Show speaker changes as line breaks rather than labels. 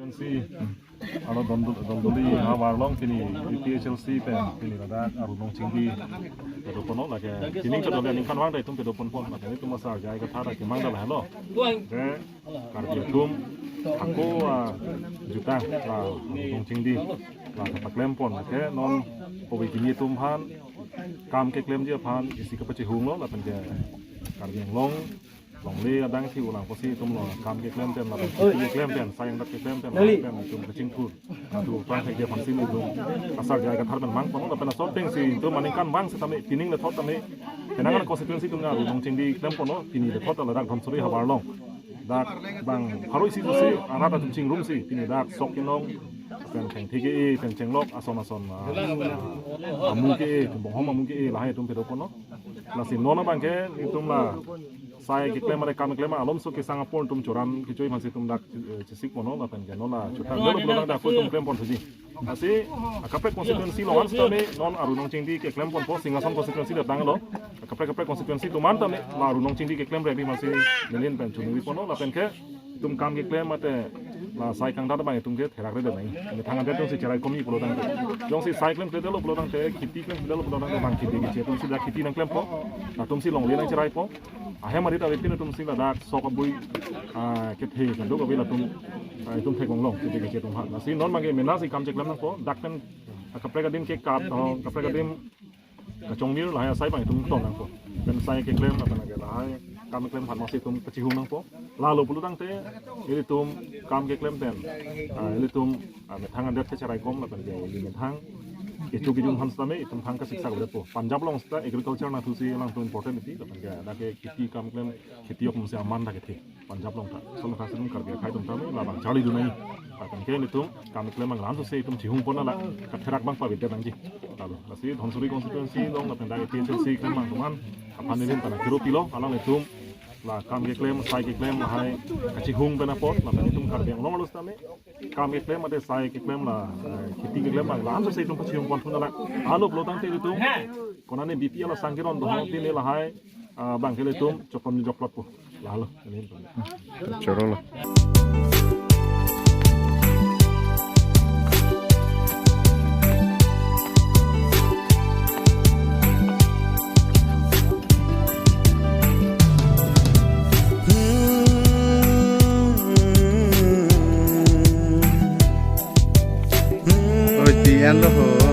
constituency alo dondoli hawarlong kini PHLC pen kini ada arunong cingdi pedo pono la ke kini ko dole ning kanwang dai tum pedo pon pon la ke tum masar jai ka thara ke mangda la lo ke karbi tum aku juta la arunong cingdi la ka klem pon la ke non powi kini tum han kam ke klem dia phan isi ka pachi hung lo la pen ke karbi long le adang thi ulang posi tum lo kam ke klem tem la ke klem tem sayang dak ke klem tem la tum ke cingkur tu tang ke phan sim itu asal jai ka thar ban mang pon la pen so teng si tu maning kan mang se tame tining le thot tame kenangan konstituensi tu nga rung cingdi klem pon no tini le thot la dak thon suri habar long dak bang haroi si si arata tum cing rum si tini dak sok kinong pen theng thi ke pen cheng lok ason amu ke tum bong hom amu ke la hai tum pe do pon no la si nona bang ke ni tum la saya kiklem ada kami klem alom so kisang apon tum curam kicoi masih tum dak cisik mono la pen genola cutan dulu belum dak tum klem pon suji asi kapre konstituensi lawan stame non arunong cingdi ke klem pon po singason konstituensi datang lo kapre konstituensi tuman tame la arunong cingdi ke klem rebi masih melin pen cunui pono la pen ke tum kam ke klem mate la sai kang dada bang tum ke therak re nai ni tangan de tum si cerai komi pulo dang jong si sai klem de lo pulo dang te kiti klem de lo pulo dang bang kiti ke tum si da kiti nang klem po la tum si long le nang cerai po ahe mari ta wepin tum sing da sok bui ke the kan do ko bila tum the gong long ke ke tum ha na si non mangi mena si kam chek lam nang po dak kan kapre ka din ke kap kapre ka din ka chong mir la ya sai bang tum ton nang po ben sai ke klem na ke la hai kam klem phan ma si tum ka chi hung nang po la lo pulu dang te ili tum kam ke klem ten ili tum me thang an det che charai kom la kan ke ili me thang itu bijum hans tame itum thang ka siksa ko Punjab long sta agriculture na thusi lang to important ti kan ga da ke khiti kam klem khiti ok mse aman da ke thi Punjab long ta so na kasum kar ge khai tum tame la bang chali du nai kan ke ni tum kam klem mang lan so se tum chihung pon la ka therak bang pa bidya bang ji lalu asi dhonsuri constituency long la pen da ke PHLC kan mang tuman apan ni tan kiro pilo alang ni tum la kam ke klem sai ke klem hai ka chihung bena pot la pen tum kar ge long lus tame kam ke klem ate sai ke klem la khiti ke klem lang so se tum chiung pon thun la alo blotang te tum konane BPL la sangkiron do ti ne la hai bang ke le tum chopon ni joplot po la lo ni choro la
End of